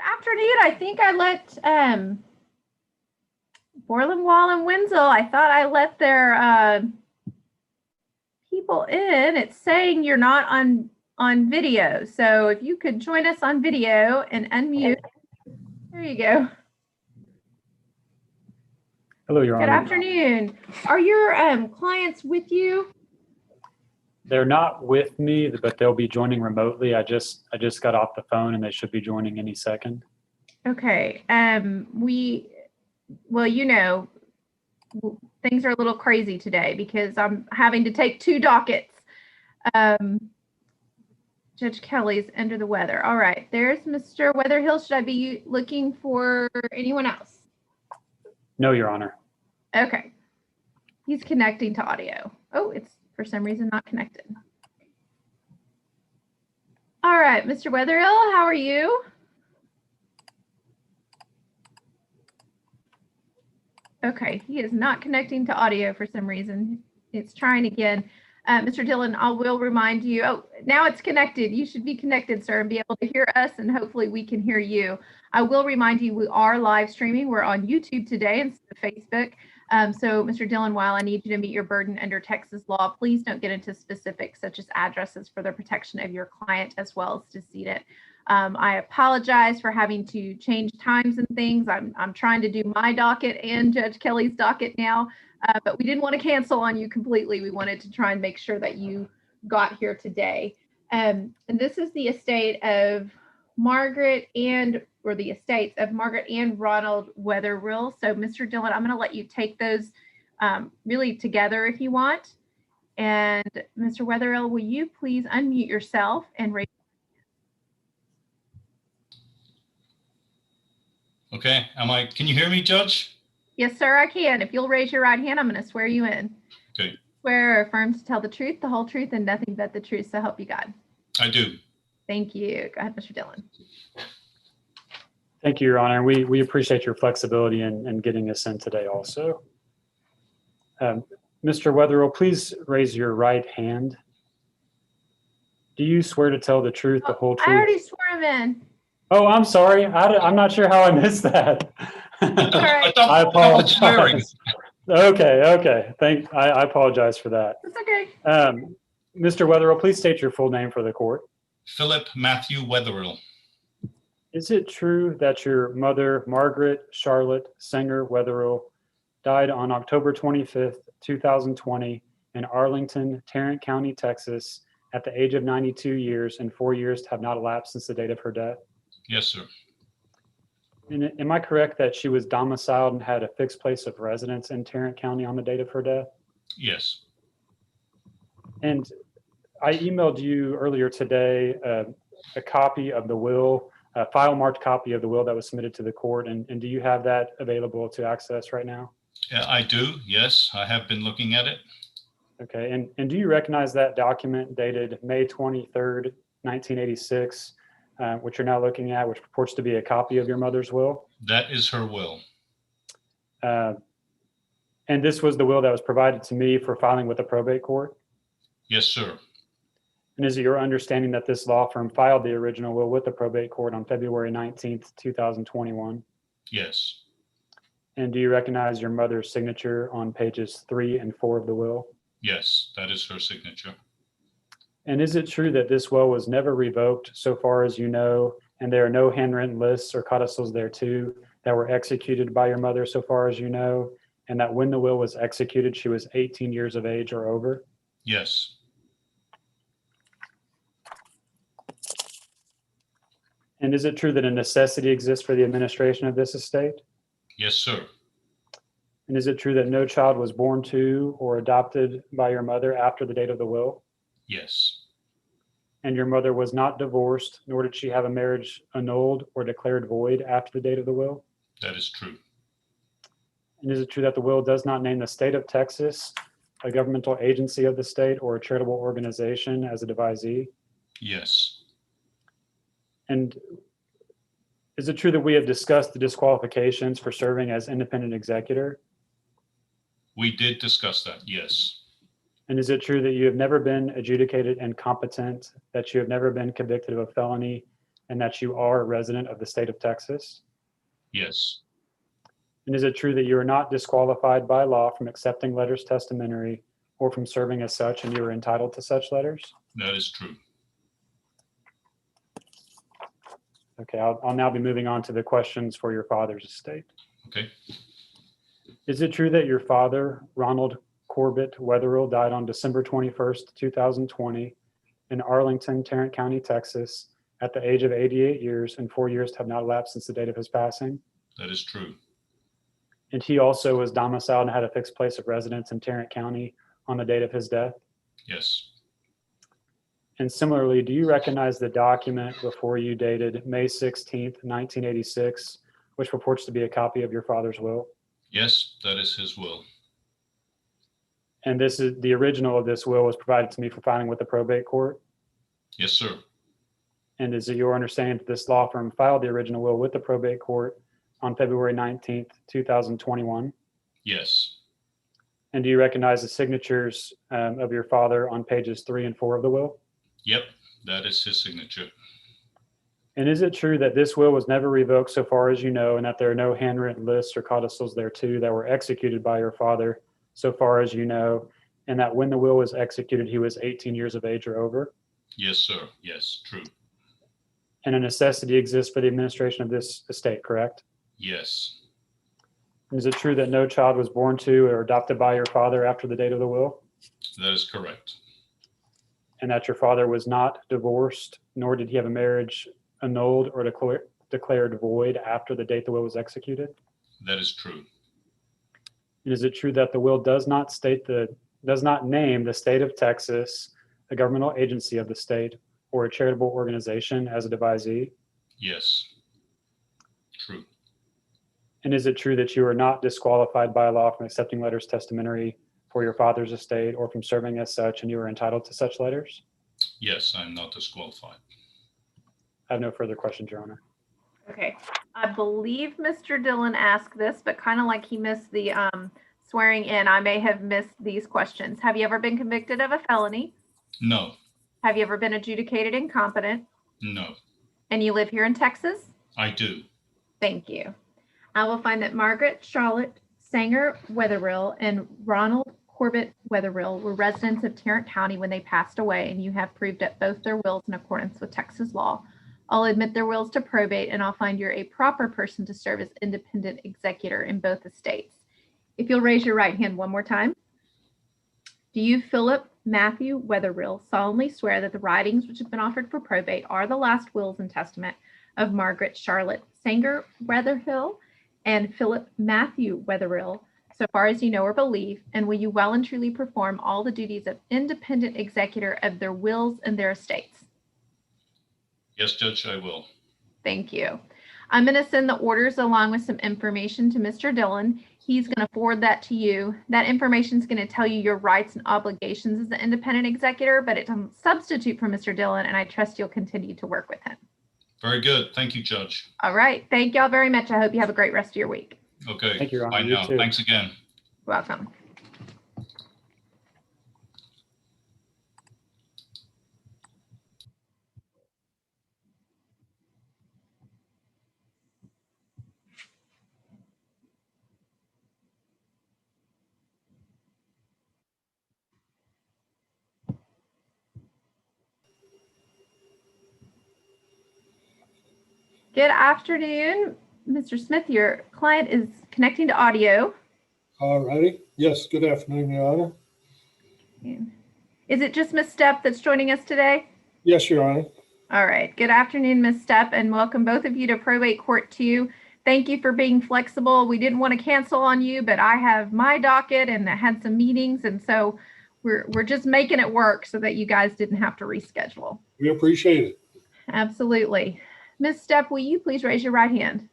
afternoon. I think I let Borland Wall and Wenzel, I thought I let their people in. It's saying you're not on video. So if you could join us on video and unmute. There you go. Hello, Your Honor. Good afternoon. Are your clients with you? They're not with me, but they'll be joining remotely. I just got off the phone and they should be joining any second. Okay. Well, you know, things are a little crazy today because I'm having to take 2 dockets. Judge Kelly's under the weather. All right. There's Mr. Weatherill. Should I be looking for anyone else? No, Your Honor. Okay. He's connecting to audio. Oh, it's for some reason not connected. All right, Mr. Weatherill, how are you? Okay, he is not connecting to audio for some reason. It's trying again. Mr. Dillon, I will remind you. Oh, now it's connected. You should be connected, sir, and be able to hear us, and hopefully we can hear you. I will remind you we are live streaming. We're on YouTube today instead of Facebook. So, Mr. Dillon, while I need you to meet your burden under Texas law, please don't get into specifics such as addresses for the protection of your client as well as decedent. I apologize for having to change times and things. I'm trying to do my docket and Judge Kelly's docket now, but we didn't want to cancel on you completely. We wanted to try and make sure that you got here today. And this is the estate of Margaret and Ronald Weatherill. So, Mr. Dillon, I'm going to let you take those really together if you want. And Mr. Weatherill, will you please unmute yourself and raise? Okay, can you hear me, Judge? Yes, sir, I can. If you'll raise your right hand, I'm going to swear you in. Okay. Swear or affirm to tell the truth, the whole truth, and nothing but the truth, so help you God. I do. Thank you. Go ahead, Mr. Dillon. Thank you, Your Honor. We appreciate your flexibility in getting us in today also. Mr. Weatherill, please raise your right hand. Do you swear to tell the truth, the whole truth? I already swore him in. Oh, I'm sorry. I'm not sure how I missed that. I apologize. Okay. I apologize for that. It's okay. Mr. Weatherill, please state your full name for the court. Philip Matthew Weatherill. Is it true that your mother, Margaret Charlotte Sanger Weatherill, died on October 25th, 2020 in Arlington, Tarrant County, Texas, at the age of 92 years and 4 years have not elapsed since the date of her death? Yes, sir. And am I correct that she was domiciled and had a fixed place of residence in Tarrant County on the date of her death? Yes. And I emailed you earlier today a copy of the will, a file marked copy of the will that was submitted to the court. And do you have that available to access right now? Yeah, I do. Yes, I have been looking at it. Okay. And do you recognize that document dated May 23rd, 1986, which you're now looking at, which purports to be a copy of your mother's will? That is her will. And this was the will that was provided to me for filing with the probate court? Yes, sir. And is it your understanding that this law firm filed the original will with the probate court on February 19th, 2021? Yes. And do you recognize your mother's signature on pages 3 and 4 of the will? Yes, that is her signature. And is it true that this will was never revoked so far as you know, and there are no handwritten lists or codicils thereto that were executed by your mother so far as you know, and that when the will was executed, she was 18 years of age or over? Yes. And is it true that a necessity exists for the administration of this estate? Yes, sir. And is it true that no child was born to or adopted by your mother after the date of the will? Yes. And your mother was not divorced, nor did she have a marriage annulled or declared void after the date of the will? That is true. And is it true that the will does not name the state of Texas, a governmental agency of the state, or a charitable organization as a devisee? Yes. And is it true that we have discussed the disqualifications for serving as independent executor? We did discuss that, yes. And is it true that you have never been adjudicated incompetent, that you have never been convicted of a felony, and that you are a resident of the state of Texas? Yes. And is it true that you are not disqualified by law from accepting letters testamentary or from serving as such, and you are entitled to such letters? That is true. Okay, I'll now be moving on to the questions for your father's estate. Okay. Is it true that your father, Ronald Corbett Weatherill, died on December 21st, 2020 in Arlington, Tarrant County, Texas, at the age of 88 years, and 4 years have not elapsed since the date of his passing? That is true. And he also was domiciled and had a fixed place of residence in Tarrant County on the date of his death? Yes. And similarly, do you recognize the document before you dated May 16th, 1986, which purports to be a copy of your father's will? Yes, that is his will. And this is the original of this will was provided to me for filing with the probate court? Yes, sir. And is it your understanding that this law firm filed the original will with the probate court on February 19th, 2021? Yes. And do you recognize the signatures of your father on pages 3 and 4 of the will? Yep, that is his signature. And is it true that this will was never revoked so far as you know, and that there are no handwritten lists or codicils thereto that were executed by your father so far as you know, and that when the will was executed, he was 18 years of age or over? Yes, sir. Yes, true. And a necessity exists for the administration of this estate, correct? Yes. And is it true that no child was born to or adopted by your father after the date of the will? That is correct. And that your father was not divorced, nor did he have a marriage annulled or declared void after the date the will was executed? That is true. And is it true that the will does not name the state of Texas, a governmental agency of the state, or a charitable organization as a devisee? Yes. True. And is it true that you are not disqualified by law from accepting letters testamentary for your father's estate or from serving as such, and you are entitled to such letters? Yes, I'm not disqualified. I have no further questions, Your Honor. Okay, I believe Mr. Dillon asked this, but kind of like he missed the swearing in, I may have missed these questions. Have you ever been convicted of a felony? No. Have you ever been adjudicated incompetent? No. And you live here in Texas? I do. Thank you. I will find that Margaret Charlotte Sanger Weatherill and Ronald Corbett Weatherill were residents of Tarrant County when they passed away, and you have proved that both their wills in accordance with Texas law. I'll admit their wills to probate, and I'll find you're a proper person to serve as independent executor in both estates. If you'll raise your right hand one more time. Do you, Philip Matthew Weatherill, solemnly swear that the writings which have been offered for probate are the last wills and testament of Margaret Charlotte Sanger Weatherill and Philip Matthew Weatherill, so far as you know or believe, and will you well and truly perform all the duties of independent executor of their wills and their estates? Yes, Judge, I will. Thank you. I'm going to send the orders along with some information to Mr. Dillon. He's going to forward that to you. That information is going to tell you your rights and obligations as the independent executor, but it doesn't substitute for Mr. Dillon, and I trust you'll continue to work with him. Very good. Thank you, Judge. All right. Thank y'all very much. I hope you have a great rest of your week. Okay. Thank you, Your Honor. Bye You now. too. Thanks again. Welcome. Good afternoon, Mr. Smith. Your client is connecting to audio. All righty. Yes, good afternoon, Your Honor. Is it just Ms. Stepp that's joining us today? Yes, Your Honor. All right. Good afternoon, Ms. Stepp, and welcome both of you to Probate Court 2. Thank you for being flexible. We didn't want to cancel on you, but I have my docket and I had some meetings, and so we're just making it work so that you guys didn't have to reschedule. We appreciate it. Absolutely. Ms. Stepp, will you please raise your right hand?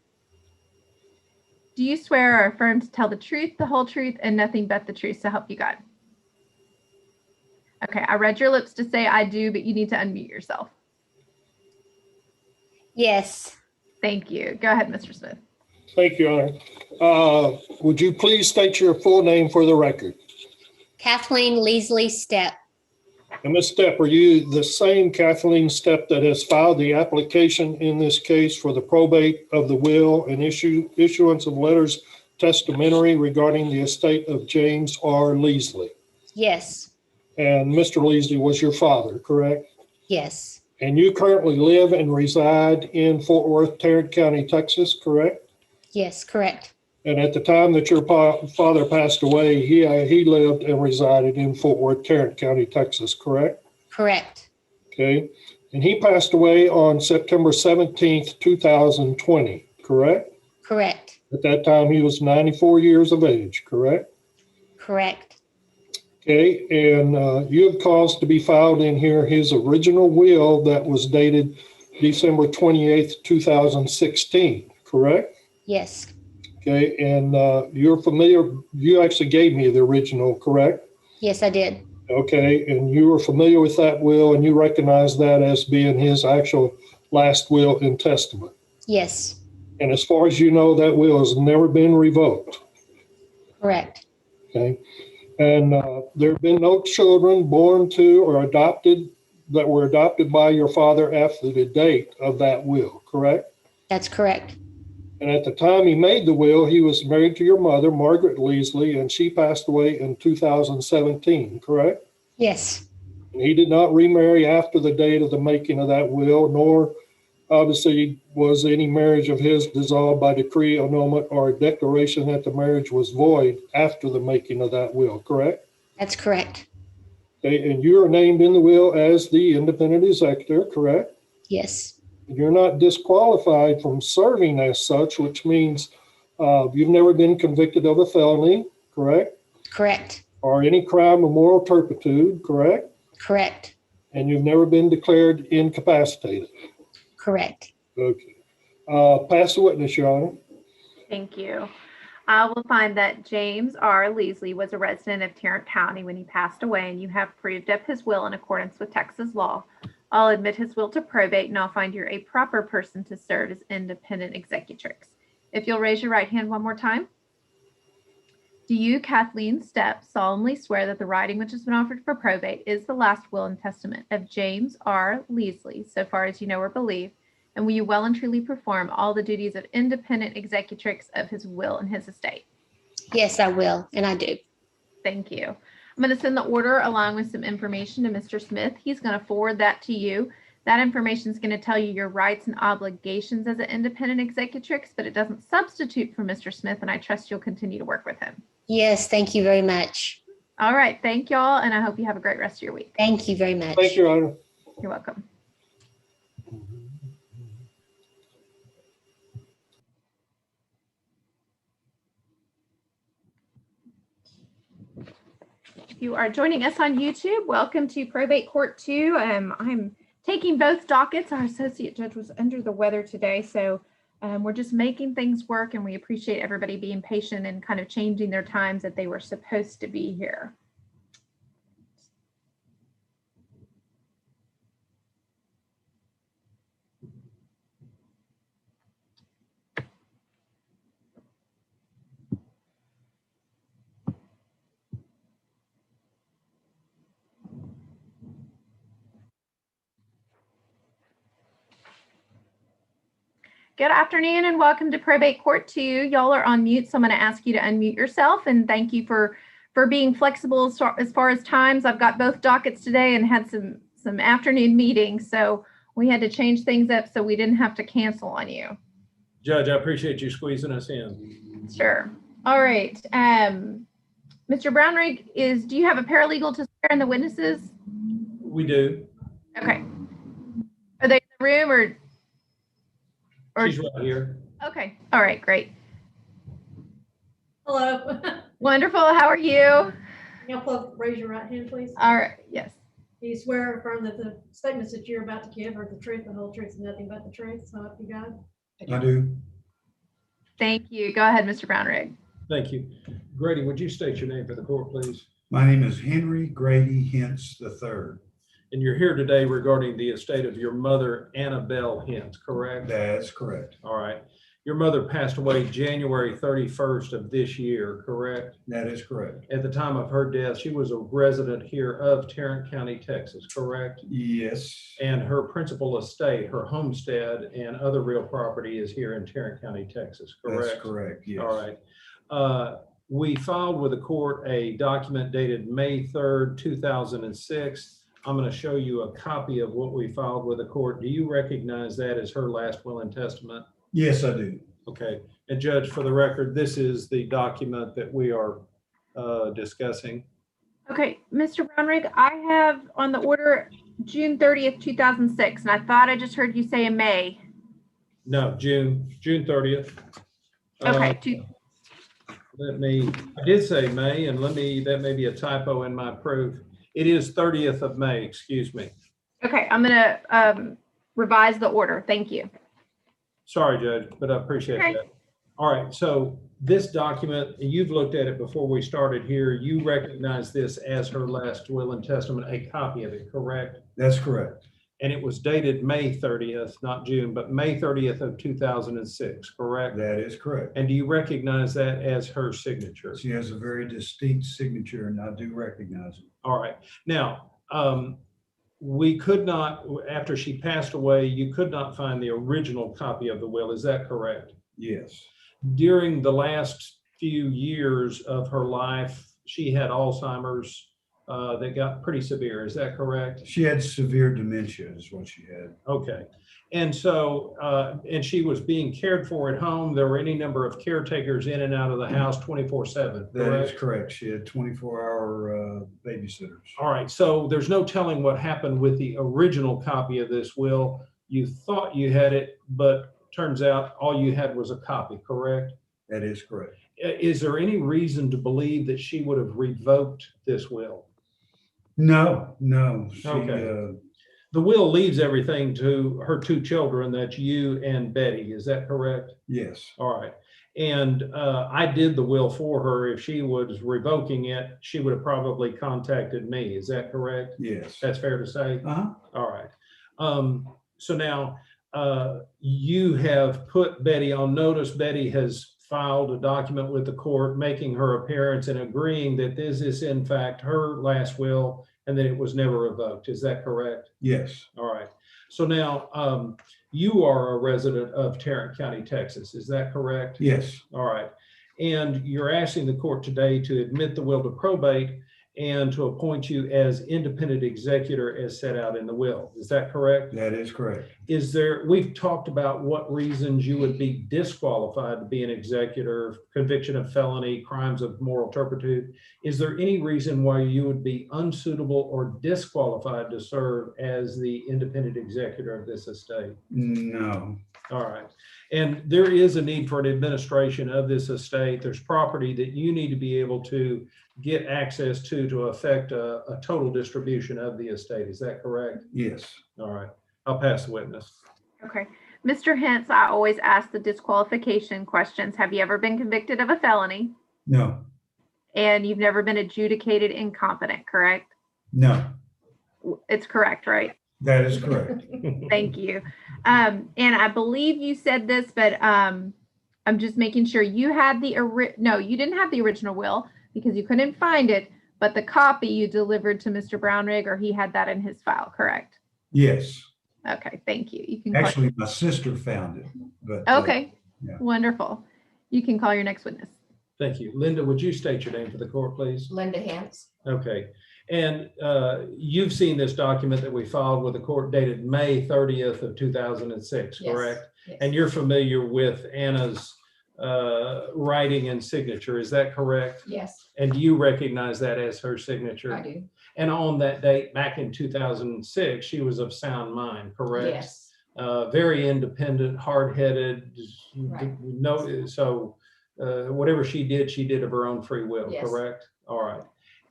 Do you swear or affirm to tell the truth, the whole truth, and nothing but the truth, so help you God? Okay, I read your lips to say I do, but you need to unmute yourself. Yes. Thank you. Go ahead, Mr. Smith. Thank you, Your Honor. Would you please state your full name for the record? Kathleen Leasley Stepp. And Ms. Stepp, are you the same Kathleen Stepp that has filed the application in this case for the probate of the will and issuance of letters testamentary regarding the estate of James R. Leasley? Yes. And Mr. Leasley was your father, correct? Yes. And you currently live and reside in Fort Worth, Tarrant County, Texas, correct? Yes, correct. And at the time that your father passed away, he lived and resided in Fort Worth, Tarrant County, Texas, correct? Correct. Okay. And he passed away on September 17th, 2020, correct? Correct. At that time, he was 94 years of age, correct? Correct. Okay. And you have caused to be filed in here his original will that was dated December 28th, 2016, correct? Yes. Okay. And you're familiar, you actually gave me the original, correct? Yes, I did. Okay, and you were familiar with that will and you recognize that as being his actual last will and testament. Yes. And as far as you know, that will has never been revoked. Correct. Okay, and there have been no children born to or adopted that were adopted by your father after the date of that will, correct? That's correct. And at the time he made the will, he was married to your mother, Margaret Leasley, and she passed away in 2017, correct? Yes. And he did not remarry after the date of the making of that will, nor obviously was any marriage of his dissolved by decree, annulment, or a declaration that the marriage was void after the making of that will, correct? That's correct. Okay, and you are named in the will as the independent executor, correct? Yes. You're not disqualified from serving as such, which means you've never been convicted of a felony, correct? Correct. Or any crime of moral turpitude, correct? Correct. And you've never been declared incapacitated. Correct. Okay. Pass the witness, Your Honor. Thank you. I will find that James R. Leasley was a resident of Tarrant County when he passed away, and you have proved up his will in accordance with Texas law. I'll admit his will to probate, and I'll find you're a proper person to serve as independent executrix. If you'll raise your right hand one more time. Do you, Kathleen Stepp, solemnly swear that the writing which has been offered for probate is the last will and testament of James R. Leasley, so far as you know or believe, and will you well and truly perform all the duties of independent executrix of his will and his estate? Yes, I will, and I do. Thank you. I'm going to send the order along with some information to Mr. Smith. He's going to forward that to you. That information is going to tell you your rights and obligations as an independent executrix, but it doesn't substitute for Mr. Smith, and I trust you'll continue to work with him. Yes, thank you very much. All right. Thank y'all, and I hope you have a great rest of your week. Thank you very much. Thank you, Your Honor. You're welcome. If you are joining us on YouTube, welcome to Probate Court 2. I'm taking both dockets. Our associate judge was under the weather today, so we're just making things work, and we appreciate everybody being patient and kind of changing their times that they were supposed to be here. Good afternoon and welcome to Probate Court 2. Y'all are on mute, so I'm going to ask you to unmute yourself, and thank you for being flexible as far as times. I've got both dockets today and had some afternoon meetings, so we had to change things up so we didn't have to cancel on you. Judge, I appreciate you squeezing us in. Sure. All right. Mr. Brownrigg, do you have a paralegal to swear in the witnesses? We do. Okay. Are they in the room or? She's right here. Okay. All right. Great. Hello. Wonderful. How are you? Raise your right hand, please. All right. Yes. Do you swear or affirm that the statements that you're about to give are the truth, the whole truth, and nothing but the truth? So help you God. I do. Thank you. Go ahead, Mr. Brownrigg. Thank you. Grady, would you state your name for the court, please? My name is Henry Grady Hintz III. And you're here today regarding the estate of your mother, Annabelle Hintz, correct? That's correct. All right. Your mother passed away January 31st of this year, correct? That is correct. At the time of her death, she was a resident here of Tarrant County, Texas, correct? Yes, And her principal estate, her homestead and other real property is here in Tarrant County, Texas, correct? that's correct, yes. All right. We filed with the court a document dated May 3rd, 2006. I'm going to show you a copy of what we filed with the court. Do you recognize that as her last will and testament? Yes, I do. Okay. And Judge, for the record, this is the document that we are discussing. Okay, Mr. Brownrigg, I have on the order June 30th, 2006, and I thought I just heard you say in May. No, June 30th. Okay, I did say May, and that may be a typo in my proof. It is 30th of May, excuse me. okay, I'm gonna revise the order. Thank you. Sorry, Judge, but I appreciate Okay. that. All right, so this document, you've looked at it before we started here. You recognize this as her last will and testament, a copy of it, correct? That's correct. And it was dated May 30th, not June, but May 30th of 2006, correct? That is correct. And do you recognize that as her signature? She has a very distinct signature, and I do recognize it. All right. Now, we could not, after she passed away, you could not find the original copy of the will. Is that correct? Yes, During the last few years of her life, she had Alzheimer's that got pretty severe. Is that correct? she had severe dementia is what she had. Okay. And so, and she was being cared for at home. There were any number of caretakers in and out of the house 24/7. That is correct. She had 24-hour babysitters. All right. So there's no telling what happened with the original copy of this will. You thought you had it, but turns out all you had was a copy, correct? That is correct. Is there any reason to believe that she would have revoked this will? No. She, Okay. The will leaves everything to her two children, that's you and Betty. Is that correct? yes, All right. And I did the will for her. If she was revoking it, she would have probably contacted me. Is that correct? yes. That's fair to say? Uh-huh. All right. So now you have put Betty on notice. Betty has filed a document with the court making her appearance and agreeing that this is in fact her last will and that it was never revoked. Is that correct? Yes, All right. So now you are a resident of Tarrant County, Texas. Is that correct? yes, All right. And you're asking the court today to admit the will to probate and to appoint you as independent executor as set out in the will. Is that correct? that is correct. We've talked about what reasons you would be disqualified to be an executor, conviction of felony, crimes of moral turpitude. Is there any reason why you would be unsuitable or disqualified to serve as the independent executor of this estate? No, All right. And there is a need for an administration of this estate. There's property that you need to be able to get access to affect a total distribution of the estate. Is that correct? yes, All right. I'll pass the witness. Okay. Mr. Hentz, I always ask the disqualification questions. Have you ever been convicted of a felony? no, And you've never been adjudicated incompetent, correct? no. It's correct, right? That is correct. Thank you. And I believe you said this, but I'm just making sure you had no, you didn't have the original will because you couldn't find it, but the copy you delivered to Mr. Brownrigg, or he had that in his file, correct? Yes, Okay, thank you. You can actually, my sister found it, but. okay, yeah. wonderful. You can call your next witness. Thank you. Linda, would you state your name for the court, please? Linda Hantz. Okay. And you've seen this document that we filed with the court dated May 30th of 2006, Yes, correct? yes. And you're familiar with Anna's writing and signature, is that correct? Yes, And do you recognize that as her signature? I do. And on that date, back in 2006, she was of sound mind, correct? Yes, Very independent, hard-headed, Right. whatever she did of her own free will, Yes. correct? All right.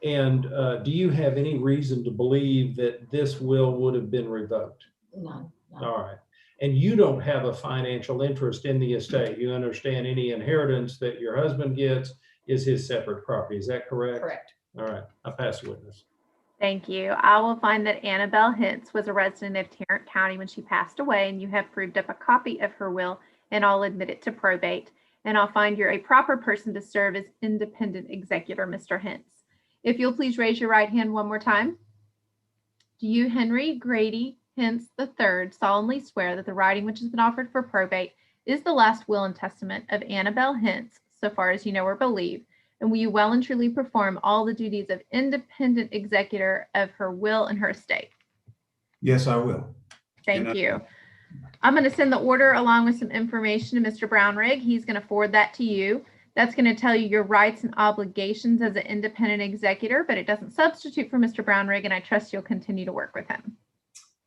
And do you have any reason to believe that this will would have been revoked? none. All right. And you don't have a financial interest in the estate. You understand any inheritance that your husband gets is his separate property. Is that correct? Correct. All right. I'll pass the witness. Thank you. I will find that Annabelle Hintz was a resident of Tarrant County when she passed away, and you have proved up a copy of her will and I'll admit it to probate, and I'll find you're a proper person to serve as independent executor, Mr. Hintz. If you'll please raise your right hand one more time. Do you, Henry Grady Hintz III, solemnly swear that the writing which has been offered for probate is the last will and testament of Annabelle Hintz, so far as you know or believe, and will you well and truly perform all the duties of independent executor of her will and her estate? Yes, I will. Thank you. I'm going to send the order along with some information to Mr. Brownrigg. He's going to forward that to you. That's going to tell you your rights and obligations as an independent executor, but it doesn't substitute for Mr. Brownrigg, and I trust you'll continue to work with him.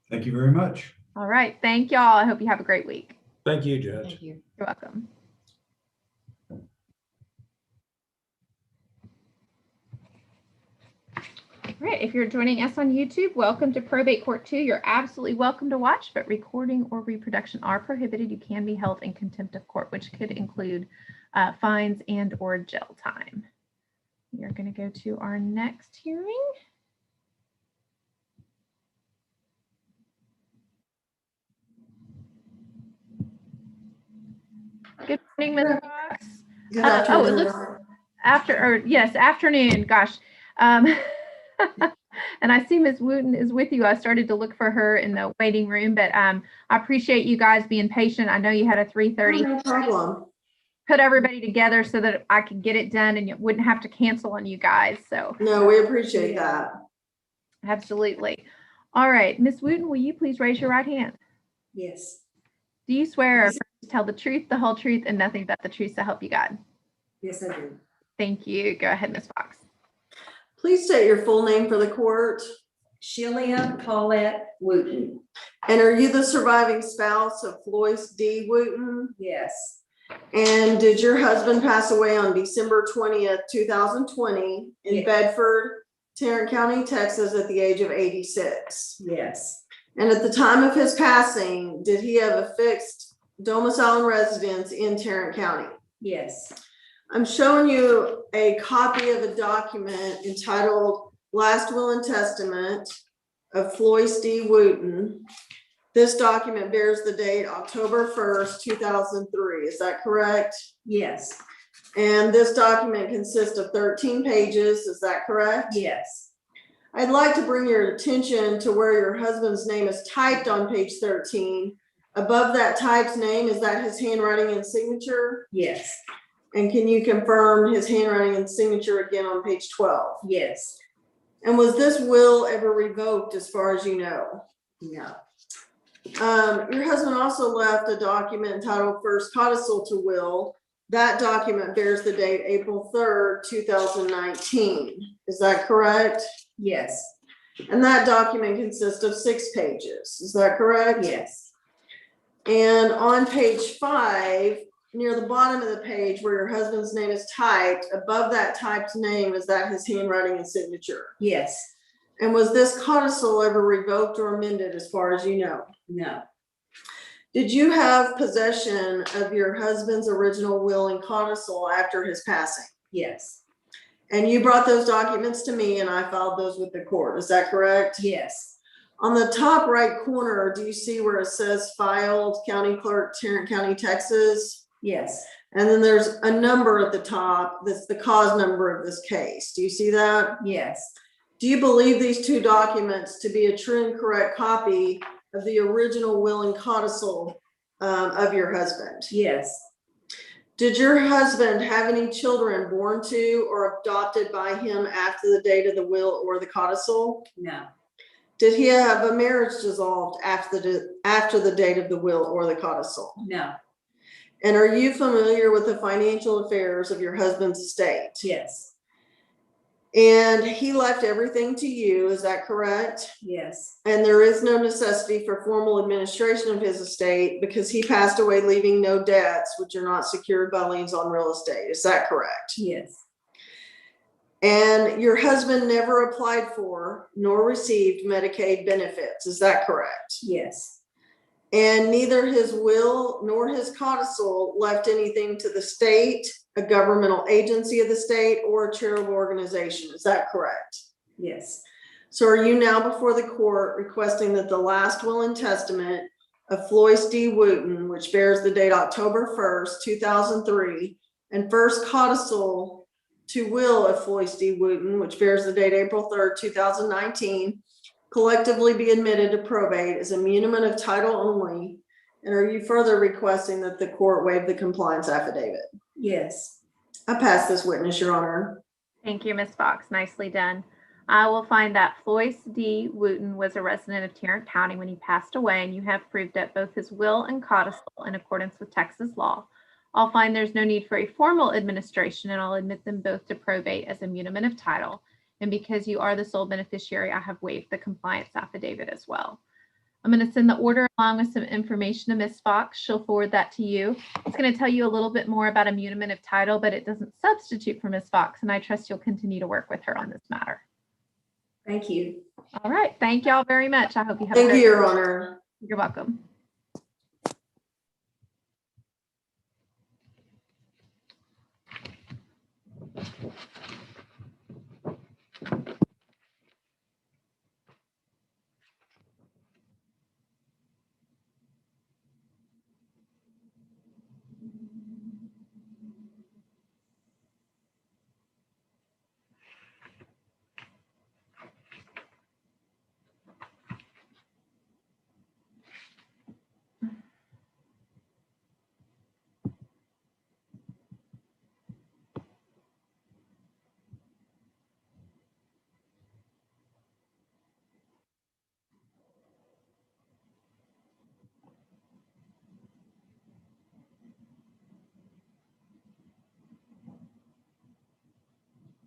Thank you very much. All right. Thank y'all. I hope you have a great week. Thank you, Judge. Thank you. You're welcome. All right, if you're joining us on YouTube, welcome to Probate Court 2. You're absolutely welcome to watch, but recording or reproduction are prohibited. You can be held in contempt of court, which could include fines and or jail time. We are going to go to our next hearing. Good morning, Ms. Fox. Good Oh, it afternoon. looks afternoon. Gosh. And I see Ms. Wooten is with you. I started to look for her in the waiting room, but I appreciate you guys being patient. I know you had a 3:30. No problem. Put everybody together so that I could get it done and you wouldn't have to cancel on you guys. So No, we appreciate that. absolutely. All right, Ms. Wooten, will you please raise your right hand? Yes. Do you swear or affirm to tell the truth, the whole truth, and nothing but the truth to help you God? Yes, I do. Thank you. Go ahead, Ms. Fox. Please state your full name for the court. Shelia Paulette Wooten. And are you the surviving spouse of Floyce D. Wooten? Yes, And did your husband pass away on December 20th, 2020 in Yes. Bedford, Tarrant County, Texas at the age of 86? yes, And at the time of his passing, did he have a fixed domicile and residence in Tarrant County? yes, I'm showing you a copy of a document entitled Last Will and Testament of Floyce D. Wooten. This document bears the date October 1st, 2003. Is that correct? yes, And this document consists of 13 pages. Is that correct? yes, I'd like to bring your attention to where your husband's name is typed on page 13. Above that typed name, is that his handwriting and signature? yes, And can you confirm his handwriting and signature again on page 12? yes, And was this will ever revoked as far as you know? no, Your husband also left a document entitled First Codicil to Will. That document bears the date April 3rd, 2019. Is that correct? yes, And that document consists of 6 pages. Is that correct? yes, And on page 5, near the bottom of the page where your husband's name is typed, above that typed name, is that his handwriting and signature? yes, And was this codicil ever revoked or amended as far as you know? no, Did you have possession of your husband's original will and codicil after his passing? yes, And you brought those documents to me and I filed those with the court. Is that correct? yes, On the top right corner, do you see where it says filed County Clerk, Tarrant County, Texas? yes, And then there's a number at the top. That's the cause number of this case. Do you see that? yes, Do you believe these 2 documents to be a true and correct copy of the original will and codicil of your husband? yes, Did your husband have any children born to or adopted by him after the date of the will or the codicil? no, Did he have a marriage dissolved after the date of the will or the codicil? no, And are you familiar with the financial affairs of your husband's estate? yes, And he left everything to you, is that correct? yes, And there is no necessity for formal administration of his estate because he passed away leaving no debts which are not secured by liens on real estate. Is that correct? yes, And your husband never applied for nor received Medicaid benefits. Is that correct? yes, And neither his will nor his codicil left anything to the state, a governmental agency of the state, or a charitable organization. Is that correct? yes, So are you now before the court requesting that the last will and testament of Floyce D. Wooten, which bears the date October 1st, 2003, and first codicil to will of Floyce D. Wooten, which bears the date April 3rd, 2019, collectively be admitted to probate as a muniment of title only? And are you further requesting that the court waive the compliance affidavit? Yes. I pass this witness, Your Honor. Thank you, Ms. Fox. Nicely done. I will find that Floyce D. Wooten was a resident of Tarrant County when he passed away, and you have proved that both his will and codicil in accordance with Texas law. I'll find there's no need for a formal administration, and I'll admit them both to probate as a muniment of title. And because you are the sole beneficiary, I have waived the compliance affidavit as well. I'm going to send the order along with some information to Ms. Fox. She'll forward that to you. It's going to tell you a little bit more about a muniment of title, but it doesn't substitute for Ms. Fox, and I trust you'll continue to work with her on this matter. Thank you. All right. Thank y'all very much. I hope you have Thank a you, great Your Honor. You're welcome.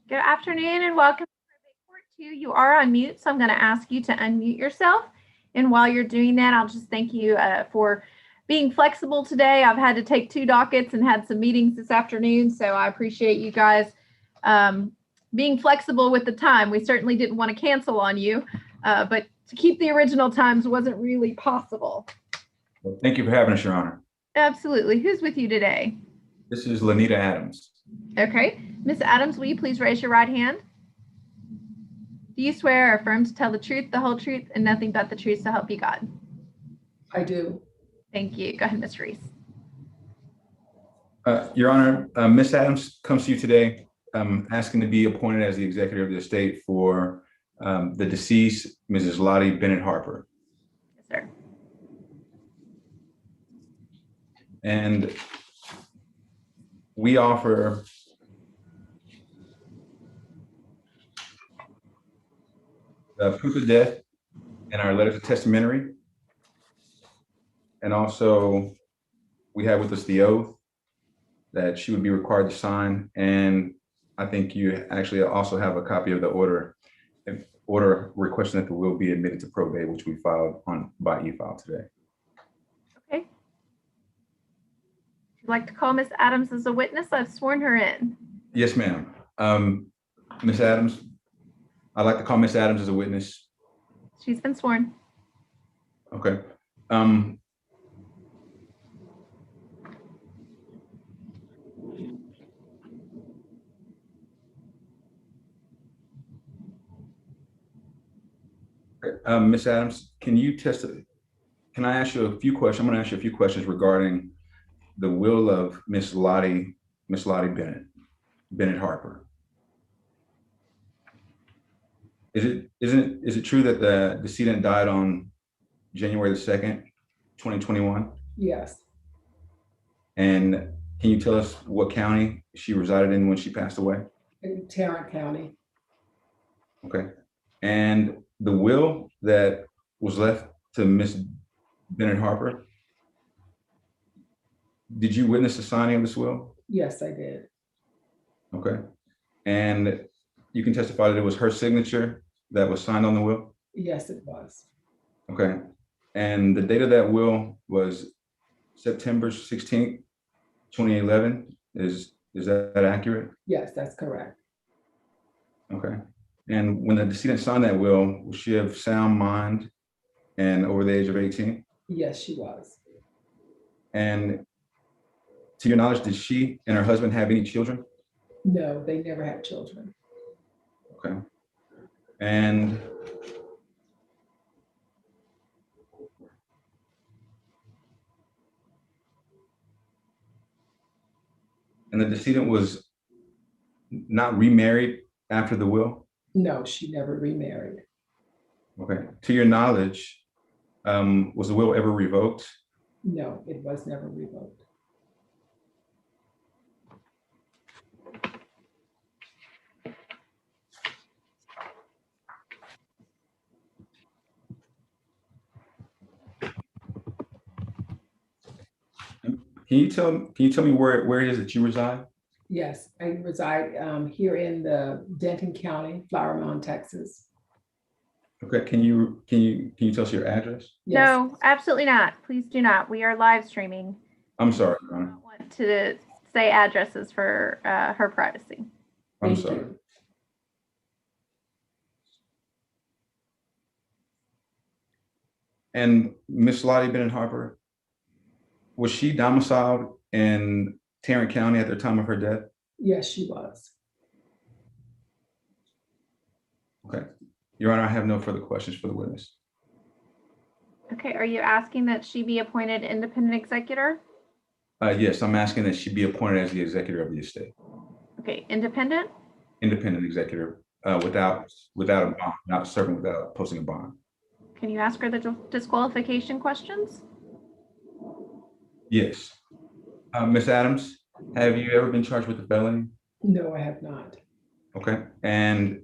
Good afternoon and welcome to Probate Court 2. You are on mute, so I'm going to ask you to unmute yourself. And while you're doing that, I'll just thank you for being flexible today. I've had to take 2 dockets and had some meetings this afternoon, so I appreciate you guys being flexible with the time. We certainly didn't want to cancel on you, but to keep the original times wasn't really possible. Well, thank you for having us, Your Honor. Absolutely. Who's with you today? This is Lanita Adams. Okay. Ms. Adams, will you please raise your right hand? Do you swear or affirm to tell the truth, the whole truth, and nothing but the truth, so help you God? I do. Thank you. Go ahead, Ms. Reese. Your Honor, Ms. Adams comes to you today asking to be appointed as the executor of the estate for the deceased Mrs. Lottie Bennett Harper. Yes, sir. And we offer proof of death and our letters of testamentary. And also we have with us the oath that she would be required to sign. And I think you actually also have a copy of the order requesting that the will be admitted to probate, which we filed by e-file today. Okay. If you'd like to call Ms. Adams as a witness, I've sworn her in. Yes, ma'am. Ms. Adams, I'd like to call Ms. Adams as a witness. She's been sworn. Okay. Ms. Adams, can I ask you a few questions? I'm going to ask you a few questions regarding the will of Miss Lottie Bennett Harper. Is it true that the decedent died on January the 2nd, 2021? Yes. And can you tell us what county she resided in when she passed away? In Tarrant County. Okay. And the will that was left to Miss Bennett Harper, did you witness the signing of this will? Yes, I did. Okay. And you can testify that it was her signature that was signed on the will? Yes, it was. Okay. And the date of that will was September 16th, 2011. Is that accurate? Yes, that's correct. Okay. And when the decedent signed that will, was she of sound mind and over the age of 18? Yes, she was. And to your knowledge, did she and her husband have any children? No, they never had children. Okay. And And the decedent was not remarried after the will? No, she never remarried. Okay. To your knowledge, was the will ever revoked? No, it was never revoked. Can you tell me where it is that you reside? Yes, I reside here in the Denton County, Flower Mound, Texas. Okay, can you tell us your address? Yes. No, absolutely not. Please do not. We are live streaming. I'm sorry, Your I Honor. don't want to say addresses for her privacy. I'm Thank sorry. you. And Miss Lottie Bennett Harper, was she domiciled in Tarrant County at the time of her death? Yes, she was. Okay. Your Honor, I have no further questions for the witness. Okay, are you asking that she be appointed independent executor? Yes, I'm asking that she be appointed as the executor of the estate, Okay, independent? independent executor, without a bond, not serving without posting a bond. Can you ask her the disqualification questions? Yes. Ms. Adams, have you ever been charged with a felony? No, I have not. Okay. And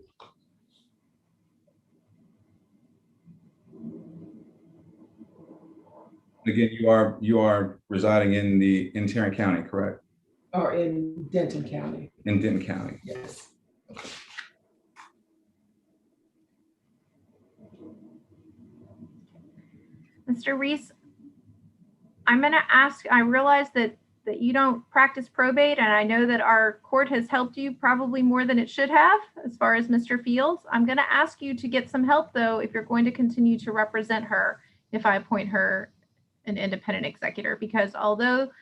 again, you are residing in Tarrant County, correct? Or in Denton County. In Denton County. Yes. Mr. Reese, I'm going to ask, I realize that you don't practice probate, and I know that our court has helped you probably more than it should have as far as Mr. Fields. I'm going to ask you to get some help, though, if you're going to continue to represent her, if I appoint her an independent executor, because although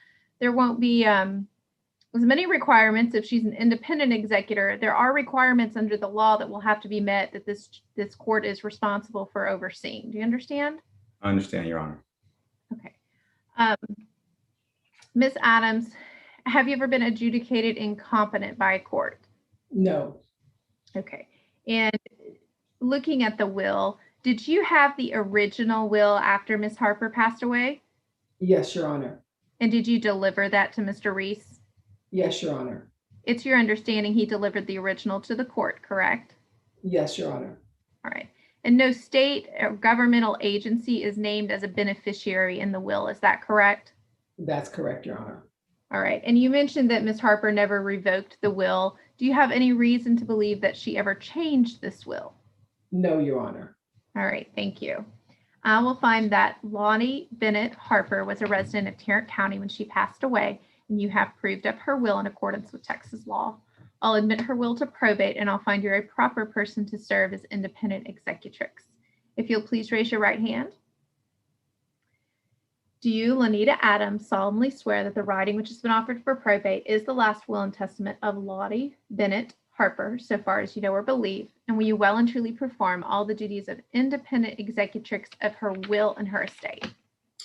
there won't be as many requirements if she's an independent executor, there are requirements under the law that will have to be met that this court is responsible for overseeing. Do you understand? I understand, Your Honor. Okay. Ms. Adams, have you ever been adjudicated incompetent by a court? No. Okay. And looking at the will, did you have the original will after Ms. Harper passed away? Yes, Your Honor. And did you deliver that to Mr. Reese? Yes, Your Honor. It's your understanding he delivered the original to the court, correct? Yes, Your Honor. All right. And no state or governmental agency is named as a beneficiary in the will. Is that correct? That's correct, Your Honor. All right. And you mentioned that Ms. Harper never revoked the will. Do you have any reason to believe that she ever changed this will? No, Your Honor. All right. Thank you. I will find that Lonnie Bennett Harper was a resident of Tarrant County when she passed away, and you have proved up her will in accordance with Texas law. I'll admit her will to probate, and I'll find you're a proper person to serve as independent executrix. If you'll please raise your right hand. Do you, Lanita Adams, solemnly swear that the writing which has been offered for probate is the last will and testament of Lottie Bennett Harper, so far as you know or believe, and will you well and truly perform all the duties of independent executrix of her will and her estate?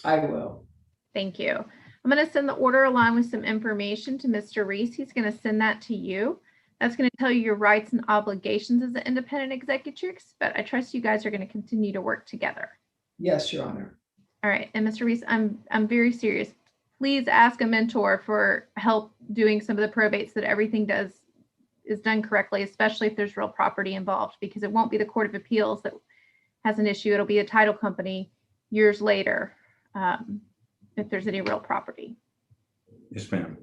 I will. Thank you. I'm going to send the order along with some information to Mr. Reese. He's going to send that to you. That's going to tell you your rights and obligations as an independent executrix, but I trust you guys are going to continue to work together. Yes, Your Honor. All right. And Mr. Reese, I'm very serious. Please ask a mentor for help doing some of the probates that everything is done correctly, especially if there's real property involved, because it won't be the Court of Appeals that has an issue. It'll be a title company years later if there's any real property. Yes, ma'am.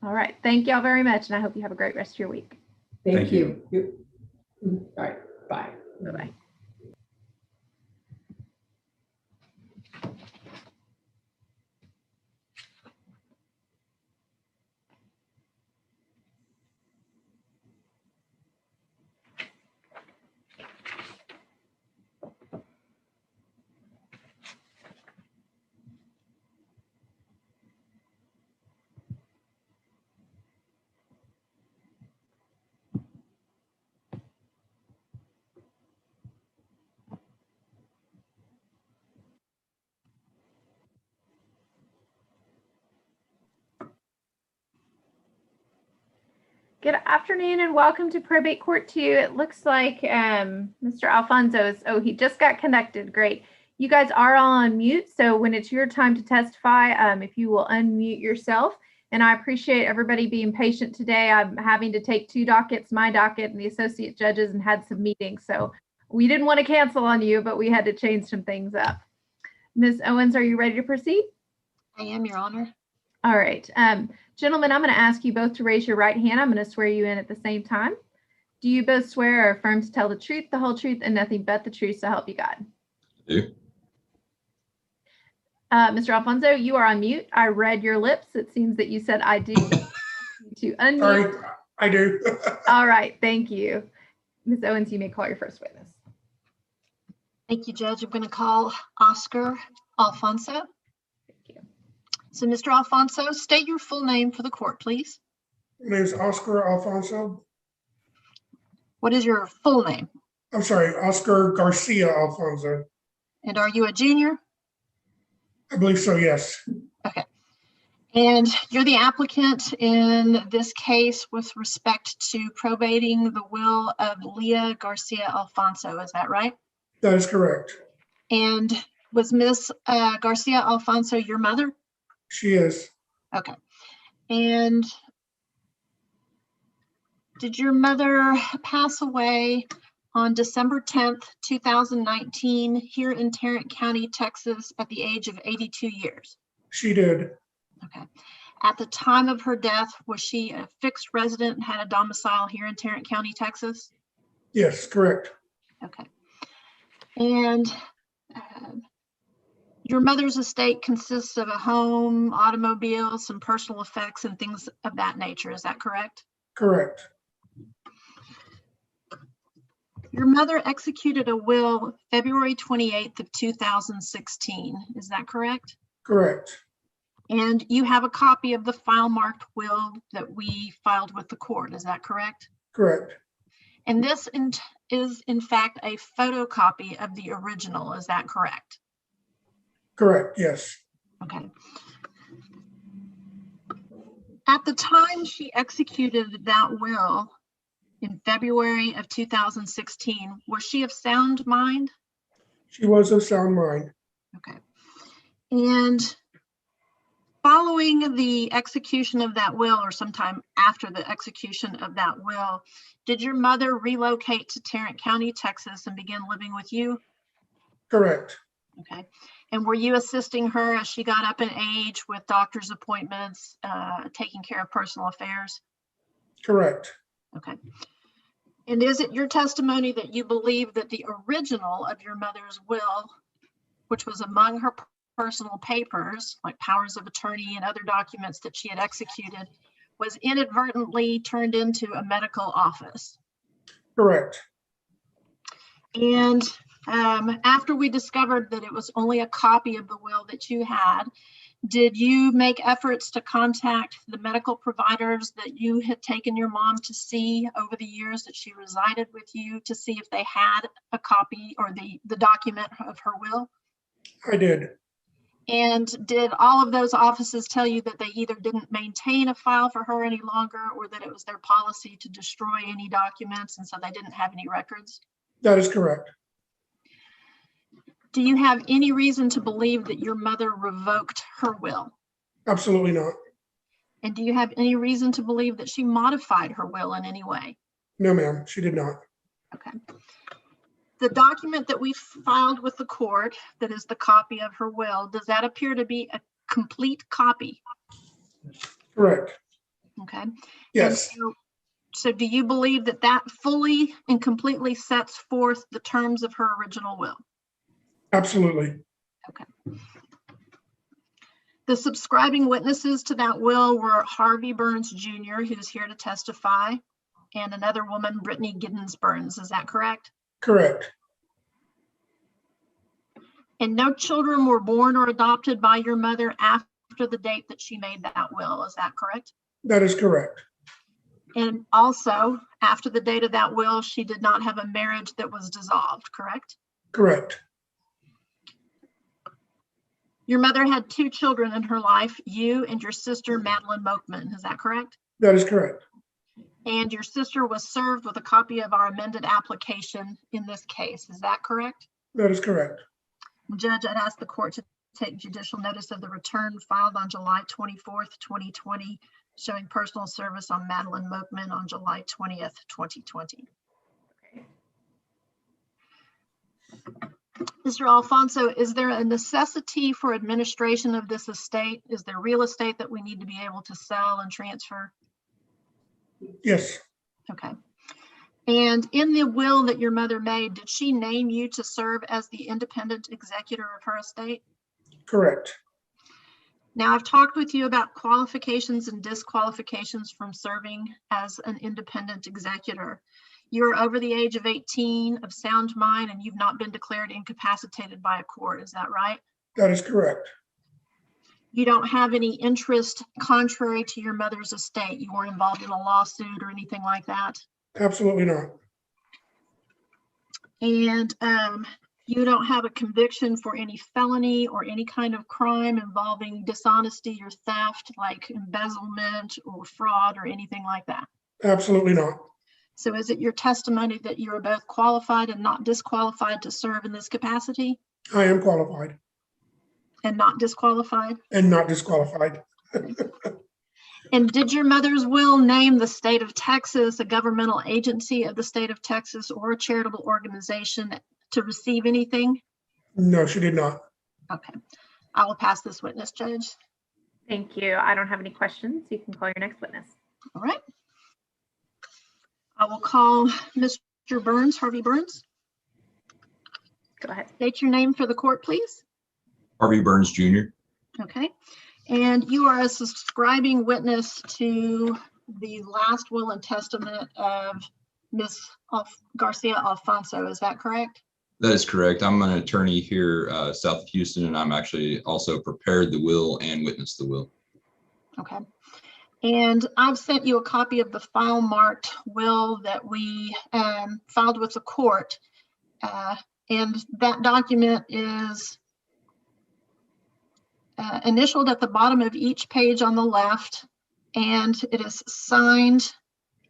All right. Thank y'all very much, and I hope you have a great rest of your week. Thank you. All right. Bye. Bye-bye. Good afternoon and welcome to Probate Court 2. It looks like Mr. Alfonso he just got connected. Great. You guys are all on mute, so when it's your time to testify, if you will unmute yourself. And I appreciate everybody being patient today. I'm having to take 2 dockets, my docket and the associate judges, and had some meetings. So we didn't want to cancel on you, but we had to change some things up. Ms. Owens, are you ready to proceed? I am, Your Honor. All right. Gentlemen, I'm going to ask you both to raise your right hand. I'm going to swear you in at the same time. Do you both swear or affirm to tell the truth, the whole truth, and nothing but the truth, so help you God? I do. Mr. Alfonso, you are on mute. I read your lips. It seems that you said I do. To unmute. Sorry, I do. All right. Thank you. Ms. Owens, you may call your first witness. Thank you, Judge. I'm going to call Oscar Alfonso. Thank you. So, Mr. Alfonso, state your full name for the court, please. My name is Oscar Alfonso. What is your full name? I'm sorry, Oscar Garcia Alfonso. And are you a junior? I believe so, yes. Okay. And you're the applicant in this case with respect to probating the will of Leah Garcia Alfonso. Is that right? That is correct. And was Miss Garcia Alfonso your mother? She is. Okay. And did your mother pass away on December 10th, 2019 here in Tarrant County, Texas at the age of 82 years? She did. Okay. At the time of her death, was she a fixed resident and had a domicile here in Tarrant County, Texas? Yes, correct. Okay. And your mother's estate consists of a home, automobile, some personal effects and things of that nature. Is that correct? Correct. Your mother executed a will February 28th of 2016. Is that correct? Correct. And you have a copy of the file marked will that we filed with the court. Is that correct? Correct. And this is in fact a photocopy of the original. Is that correct? Correct, yes. Okay. At the time she executed that will in February of 2016, was she of sound mind? She was of sound mind. Okay. And following the execution of that will, or sometime after the execution of that will, did your mother relocate to Tarrant County, Texas and begin living with you? Correct. Okay. And were you assisting her as she got up in age with doctor's appointments, taking care of personal affairs? Correct. Okay. And is it your testimony that you believe that the original of your mother's will, which was among her personal papers, like powers of attorney and other documents that she had executed, was inadvertently turned into a medical office? Correct. And after we discovered that it was only a copy of the will that you had, did you make efforts to contact the medical providers that you had taken your mom to see over the years that she resided with you to see if they had a copy or the document of her will? I did. And did all of those offices tell you that they either didn't maintain a file for her any longer or that it was their policy to destroy any documents and so they didn't have any records? That is correct. Do you have any reason to believe that your mother revoked her will? Absolutely not. And do you have any reason to believe that she modified her will in any way? No, ma'am, she did not. Okay. The document that we filed with the court, that is the copy of her will, does that appear to be a complete copy? Correct. Okay. Yes. So do you believe that that fully and completely sets forth the terms of her original will? Absolutely. Okay. The subscribing witnesses to that will were Harvey Burns Jr., who's here to testify, and another woman, Brittany Giddens Burns. Is that correct? Correct. And no children were born or adopted by your mother after the date that she made that will. Is that correct? That is correct. And also, after the date of that will, she did not have a marriage that was dissolved, correct? Correct. Your mother had 2 children in her life, you and your sister, Madeline Mokman. Is that correct? That is correct. And your sister was served with a copy of our amended application in this case. Is that correct? That is correct. Judge, I'd ask the court to take judicial notice of the return filed on July 24th, 2020, showing personal service on Madeline Moakman on July 20th, 2020. Okay. Mr. Alfonso, is there a necessity for administration of this estate? Is there real estate that we need to be able to sell and transfer? Yes, Okay. And in the will that your mother made, did she name you to serve as the independent executor of her estate? correct. Now, I've talked with you about qualifications and disqualifications from serving as an independent executor. You're over the age of 18, of sound mind, and you've not been declared incapacitated by a court. Is that right? That is correct. You don't have any interest contrary to your mother's estate. You weren't involved in a lawsuit or anything like that. Absolutely not. And you don't have a conviction for any felony or any kind of crime involving dishonesty or theft, like embezzlement or fraud or anything like that. Absolutely not. So is it your testimony that you are both qualified and not disqualified to serve in this capacity? I am qualified And not disqualified? and not disqualified. And did your mother's will name the state of Texas, a governmental agency of the state of Texas, or a charitable organization to receive anything? No, she did not. Okay, I will pass this witness, Judge. Thank you. I don't have any questions. You can call your next witness. All right. I will call Mr. Burns, Harvey Burns. Go ahead. State your name for the court, please. Harvey Burns Jr. Okay. And you are a subscribing witness to the last will and testament of Ms. Garcia Alfonso. Is that correct? That is correct. I'm an attorney here south of Houston, and I'm actually also prepared the will and witnessed the will. Okay. And I've sent you a copy of the file marked will that we filed with the court. And that document is initialed at the bottom of each page on the left, and it is signed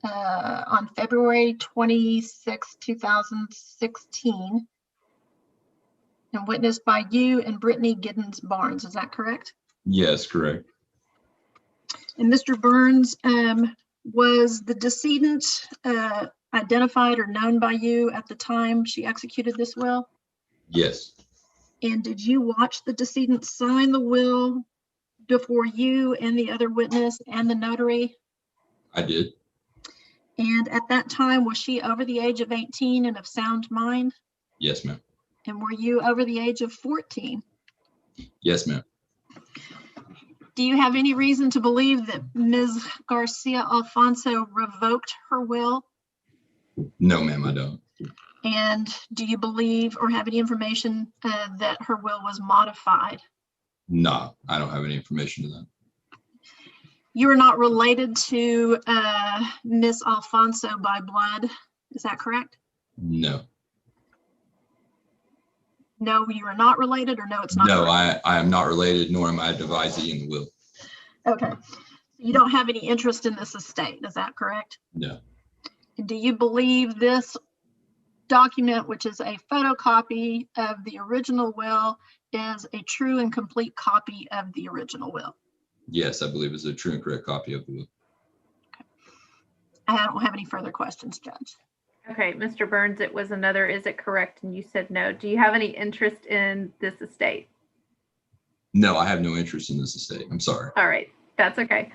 on February 26, 2016, and witnessed by you and Brittany Giddens Barnes. Is that correct? Yes, correct. And Mr. Burns, was the decedent identified or known by you at the time she executed this will? Yes. And did you watch the decedent sign the will before you and the other witness and the notary? I did. And at that time, was she over the age of 18 and of sound mind? Yes, ma'am. And were you over the age of 14? Yes, ma'am. Do you have any reason to believe that Ms. Garcia Alfonso revoked her will? No, ma'am, I don't. And do you believe or have any information that her will was modified? No, I don't have any information to that. You are not related to Ms. Alfonso by blood, is that correct? No. No, you are not related, or no, it's not? No, correct? I am not related, nor am I a devisee in the will. Okay. You don't have any interest in this estate, is that correct? No. And do you believe this document, which is a photocopy of the original will, is a true and complete copy of the original will? Yes, I believe it's a true and correct copy of the will. Okay. I don't have any further questions, Judge. Okay, Mr. Burns, it was another, is it correct? And you said no. Do you have any interest in this estate? No, I have no interest in this estate. I'm sorry. All right, that's okay.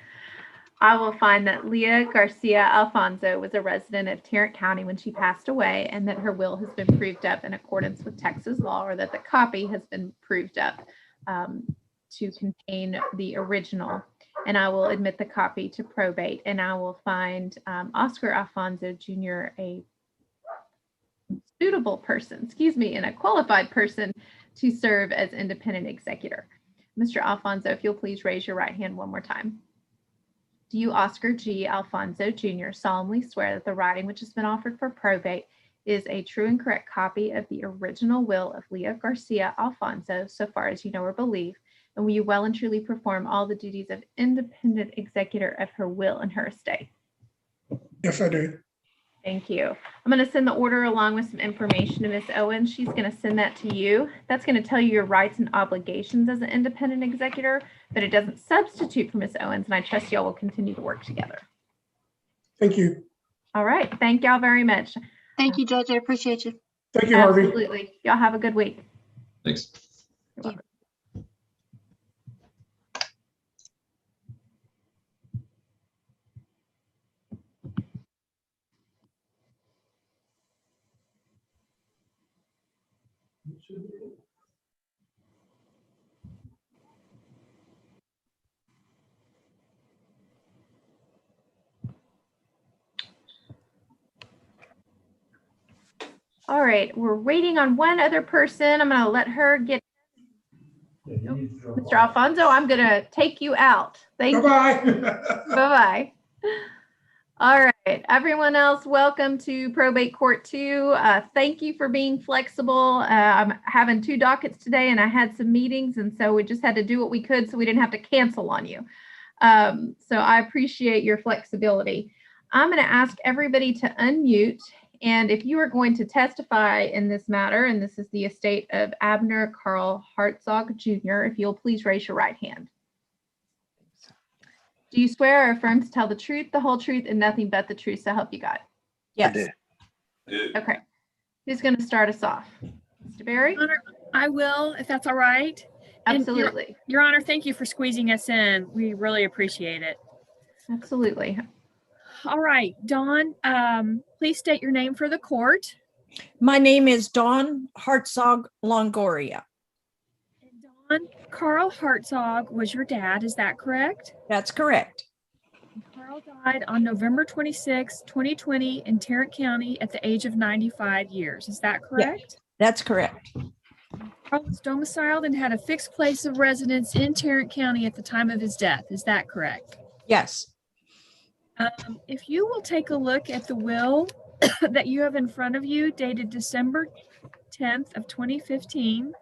I will find that Leah Garcia Alfonso was a resident of Tarrant County when she passed away, and that her will has been proved up in accordance with Texas law, or that the copy has been proved up to contain the original. And I will admit the copy to probate, and I will find Oscar Alfonso Jr. a suitable person, and a qualified person to serve as independent executor. Mr. Alfonso, if you'll please raise your right hand one more time. Do you, Oscar G. Alfonso Jr., solemnly swear that the writing which has been offered for probate is a true and correct copy of the original will of Leah Garcia Alfonso, so far as you know or believe, and will you well and truly perform all the duties of independent executor of her will and her estate? Yes, I do. Thank you. I'm going to send the order along with some information to Ms. Owens. She's going to send that to you. That's going to tell you your rights and obligations as an independent executor, but it doesn't substitute for Ms. Owens, and I trust y'all will continue to work together. Thank you. All right. Thank y'all very much. Thank you, Judge. I appreciate you. Thank you, Harvey. Absolutely. Y'all have a good week. Thanks. You're welcome. All right, we're waiting on one other person. I'm going to let her get. Mr. Alfonso, I'm going to take you out. Thank you. Bye-bye. Bye-bye. All right, everyone else, welcome to Probate Court 2. Thank you for being flexible. I'm having 2 dockets today and I had some meetings, and so we just had to do what we could so we didn't have to cancel on you. So I appreciate your flexibility. I'm going to ask everybody to unmute. And if you are going to testify in this matter, and this is the estate of Abner Carl Hartzog Jr., if you'll please raise your right hand. Do you swear or affirm to tell the truth, the whole truth, and nothing but the truth, so help you God? Yes. Okay. Who's going to start us off? Mr. Barry? I will, if that's all right. And Absolutely. Your Honor, thank you for squeezing us in. We really appreciate it. Absolutely. All right, Dawn, please state your name for the court. My name is Dawn Hartzog Longoria. Dawn, Carl Hartzog was your dad, is that correct? That's correct. Carl died on November 26, 2020 in Tarrant County at the age of 95 years. Is that correct? Yes, that's correct. Carl was domiciled and had a fixed place of residence in Tarrant County at the time of his death. Is that correct? Yes. If you will take a look at the will that you have in front of you, dated December 10th of 2015.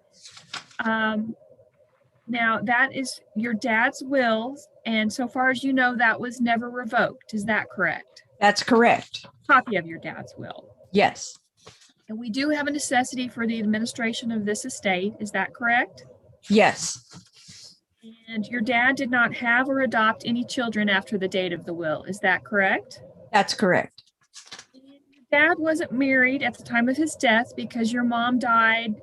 Now that is your dad's will, and so far as you know, that was never revoked. Is that correct? That's correct. Copy of your dad's will. Yes. And we do have a necessity for the administration of this estate. Is that correct? Yes. And your dad did not have or adopt any children after the date of the will. Is that correct? That's correct. Dad wasn't married at the time of his death because your mom died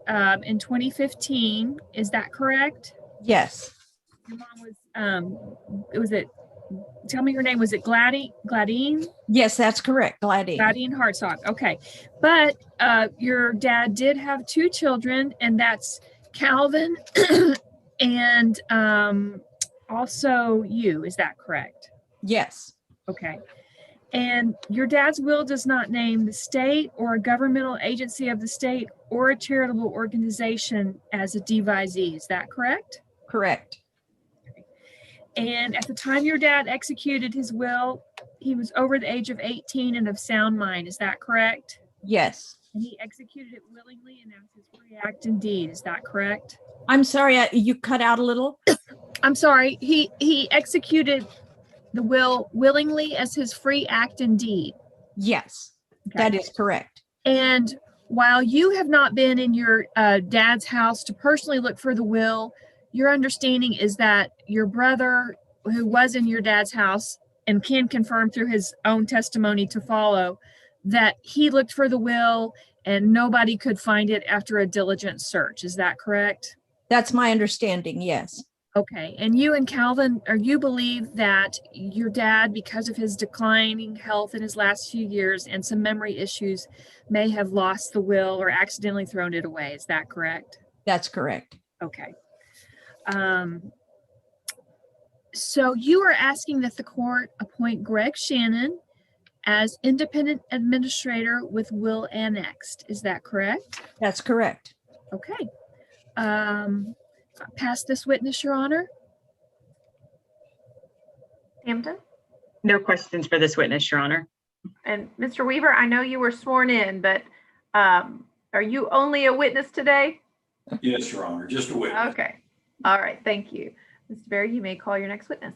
in 2015. Is that correct? Yes. Your mom was, tell me your name, was it Gladine? Yes, that's correct. Gladine Hartzog. Okay. But your dad did have 2 children, and that's Calvin and also you. Is that correct? Yes. Okay. And your dad's will does not name the state or a governmental agency of the state or a charitable organization as a devisee. Is that correct? Correct. And at the time your dad executed his will, he was over the age of 18 and of sound mind. Is that correct? Yes. And he executed it willingly and as his free act and deed. Is that correct? I'm sorry, you cut out a little. I'm sorry. He executed the will willingly as his free act and deed. Yes, Okay. that is correct. And while you have not been in your dad's house to personally look for the will, your understanding is that your brother, who was in your dad's house and can confirm through his own testimony to follow, that he looked for the will and nobody could find it after a diligent search. Is that correct? That's my understanding, yes. Okay. And you and Calvin, or you believe that your dad, because of his declining health in his last few years and some memory issues, may have lost the will or accidentally thrown it away. Is that correct? That's correct. Okay. So you are asking that the court appoint Greg Shannon as independent administrator with will annexed. Is that correct? That's correct. Okay. Pass this witness, Your Honor. Hampton? No questions for this witness, Your Honor. And Mr. Weaver, I know you were sworn in, but are you only a witness today? Yes, Your Honor, just a witness. Okay. All right. Thank you. Mr. Berry, you may call your next witness.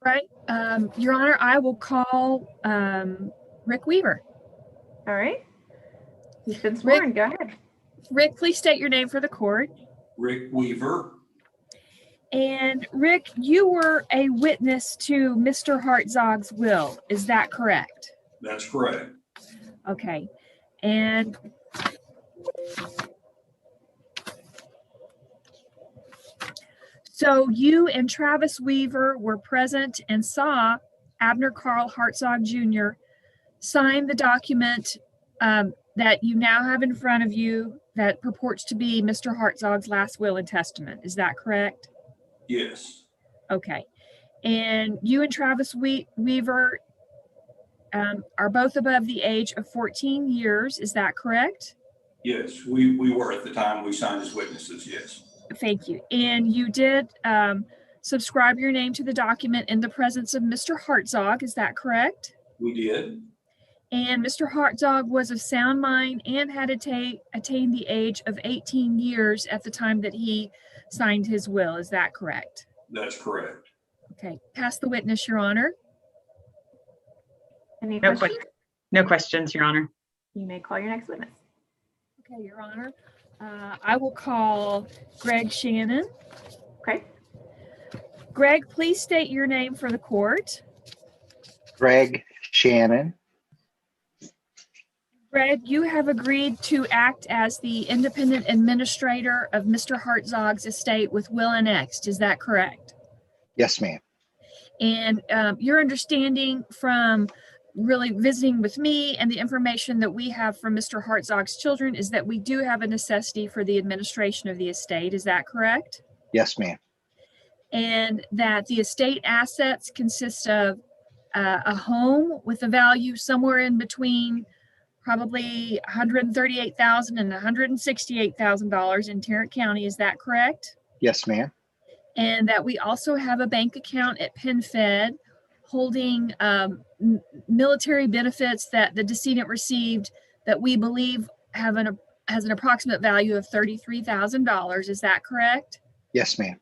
Right. Your Honor, I will call Rick Weaver. All right. He's been sworn. Go ahead. Rick, please state your name for the court. Rick Weaver. And Rick, you were a witness to Mr. Hartzog's will. Is that correct? That's correct. Okay. And so you and Travis Weaver were present and saw Abner Carl Hartzog Jr. sign the document that you now have in front of you that purports to be Mr. Hartzog's last will and testament. Is that correct? Yes. Okay. And you and Travis Weaver are both above the age of 14 years. Is that correct? Yes, we were at the time we signed as witnesses, yes. Thank you. And you did subscribe your name to the document in the presence of Mr. Hartzog. Is that correct? We did. And Mr. Hartzog was of sound mind and had attained the age of 18 years at the time that he signed his will. Is that correct? That's correct. Okay. Pass the witness, Your Honor. Any No questions? No questions, Your Honor. You may call your next witness. Okay, Your Honor. I will call Greg Shannon. Okay. Greg, please state your name for the court. Greg Shannon. Greg, you have agreed to act as the independent administrator of Mr. Hartzog's estate with will annexed. Is that correct? Yes, ma'am. And your understanding from really visiting with me and the information that we have from Mr. Hartzog's children is that we do have a necessity for the administration of the estate. Is that correct? Yes, ma'am. And that the estate assets consist of a home with a value somewhere in between probably $138,000 and $168,000 in Tarrant County. Is that correct? Yes, ma'am. And that we also have a bank account at PenFed holding military benefits that the decedent received that we believe has an approximate value of $33,000. Is that correct? Yes, ma'am.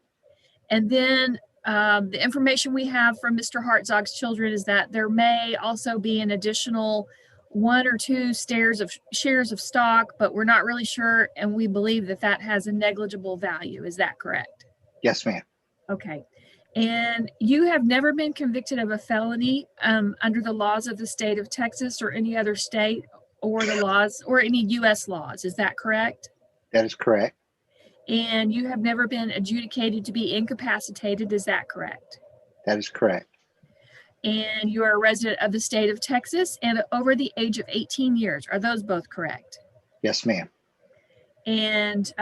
And then the information we have from Mr. Hartzog's children is that there may also be an additional 1 or 2 shares of stock, but we're not really sure, and we believe that that has a negligible value. Is that correct? Yes, ma'am. Okay. And you have never been convicted of a felony under the laws of the state of Texas or any other state or the laws or any U.S. laws. Is that correct? That is correct. And you have never been adjudicated to be incapacitated. Is that correct? That is correct. And you are a resident of the state of Texas and over the age of 18 years. Are those both correct? Yes, ma'am. And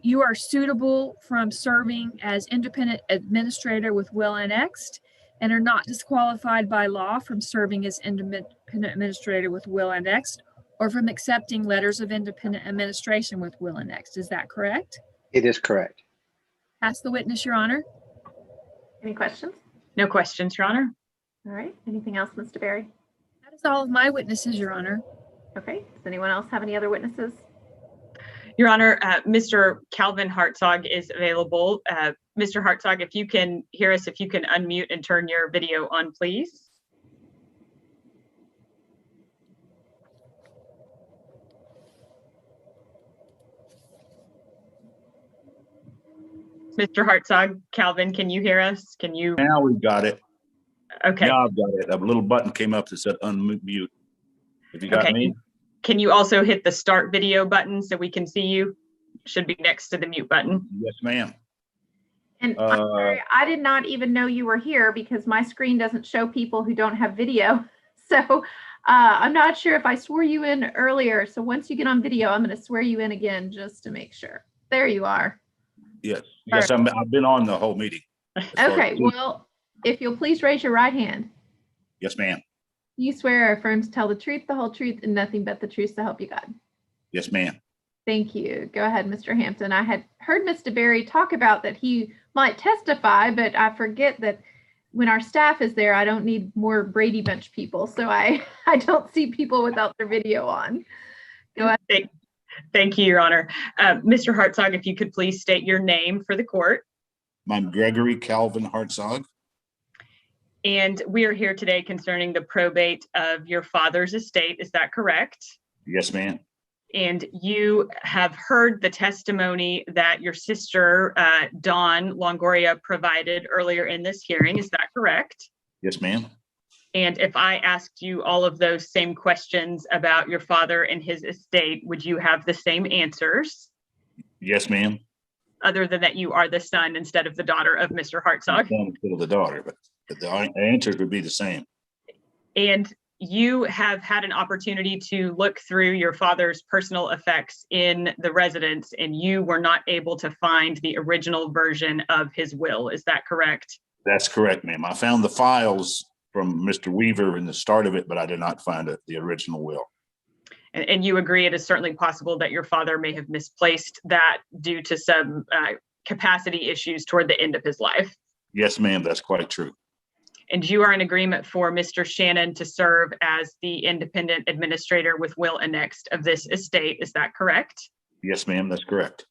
you are suitable from serving as independent administrator with will annexed and are not disqualified by law from serving as independent administrator with will annexed or from accepting letters of independent administration with will annexed. Is that correct? It is correct. Pass the witness, Your Honor. Any questions? No questions, Your Honor. All right. Anything else, Mr. Berry? That is all of my witnesses, Your Honor. Okay. Does anyone else have any other witnesses? Your Honor, Mr. Calvin Hartzog is available. Mr. Hartzog, if you can hear us, if you can unmute and turn your video on, please. Mr. Hartzog, Calvin, can you hear us? Can you? Now we've got it. Okay. Now I've got it. A little button came up that said unmute. Have you got me? Can you also hit the start video button so we can see you? Should be next to the mute button. Yes, ma'am. And I'm sorry, I did not even know you were here because my screen doesn't show people who don't have video. So I'm not sure if I swore you in earlier. So once you get on video, I'm going to swear you in again just to make sure. There you are. Yes. Yes, I've been on the whole meeting. Okay. Well, if you'll please raise your right hand. Yes, ma'am. You swear or affirm to tell the truth, the whole truth, and nothing but the truth to help you God. Yes, ma'am. Thank you. Go ahead, Mr. Hampton. I had heard Mr. Berry talk about that he might testify, but I forget that when our staff is there, I don't need more Brady Bunch people. So I don't see people without their video on. Go ahead. Thank you, Your Honor. Mr. Hartzog, if you could please state your name for the court. I'm Gregory Calvin Hartzog. And we are here today concerning the probate of your father's estate. Is that correct? Yes, ma'am. And you have heard the testimony that your sister, Dawn Longoria, provided earlier in this hearing. Is that correct? Yes, ma'am. And if I asked you all of those same questions about your father and his estate, would you have the same answers? Yes, ma'am. Other than that you are the son instead of the daughter of Mr. Hartzog? I'm still the daughter, but the answer would be the same. And you have had an opportunity to look through your father's personal effects in the residence, and you were not able to find the original version of his will. Is that correct? That's correct, ma'am. I found the files from Mr. Weaver in the start of it, but I did not find the original will. And you agree it is certainly possible that your father may have misplaced that due to some capacity issues toward the end of his life? Yes, ma'am. That's quite true. And you are in agreement for Mr. Shannon to serve as the independent administrator with will annexed of this estate. Is that correct? Yes, ma'am. That's correct.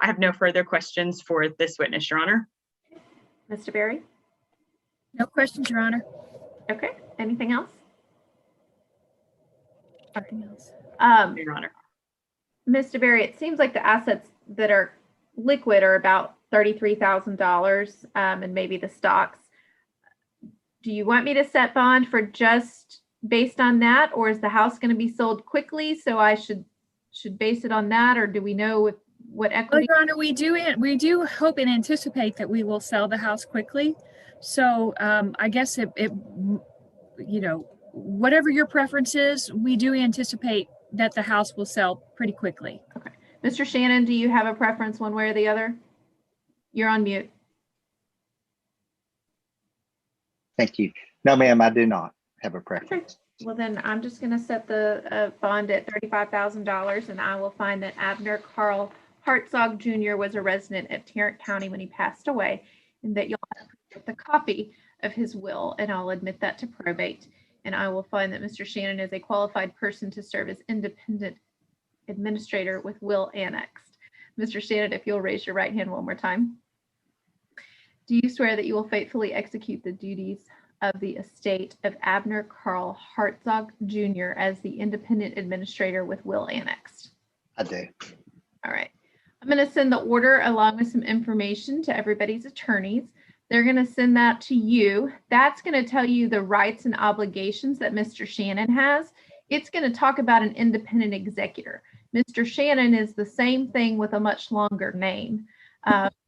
I have no further questions for this witness, Your Honor. Mr. Berry? No questions, Your Honor. Okay, anything else? Nothing else. Your Honor. Mr. Berry, it seems like the assets that are liquid are about $33,000 and maybe the stocks. Do you want me to set bond for just based on that, or is the house going to be sold quickly? So I should base it on that, or do we know what Well, equity? Your Honor, we do hope and anticipate that we will sell the house quickly. So I guess it you know, whatever your preference is, we do anticipate that the house will sell pretty quickly. Okay. Mr. Shannon, do you have a preference one way or the other? You're on mute. Thank you. No, ma'am, I do not have a preference. Well, then I'm just going to set the bond at $35,000, and I will find that Abner Carl Hartzog Jr. was a resident of Tarrant County when he passed away, and that you'll have the copy of his will, and I'll admit that to probate. And I will find that Mr. Shannon is a qualified person to serve as independent administrator with will annexed. Mr. Shannon, if you'll raise your right hand one more time. Do you swear that you will faithfully execute the duties of the estate of Abner Carl Hartzog Jr. as the independent administrator with will annexed? I do. All right. I'm going to send the order along with some information to everybody's attorneys. They're going to send that to you. That's going to tell you the rights and obligations that Mr. Shannon has. It's going to talk about an independent executor. Mr. Shannon is the same thing with a much longer name.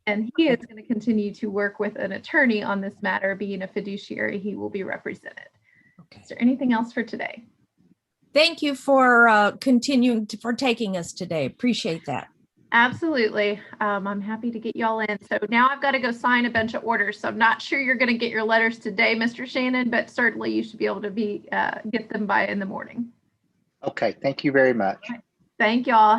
And he is going to continue to work with an attorney on this matter. Being a fiduciary, he will be represented. Okay. Is there anything else for today? Thank you for for taking us today. Appreciate that. Absolutely. I'm happy to get y'all in. So now I've got to go sign a bunch of orders. So I'm not sure you're going to get your letters today, Mr. Shannon, but certainly you should be able to get them by in the morning. Okay. Thank you very much. Thank y'all.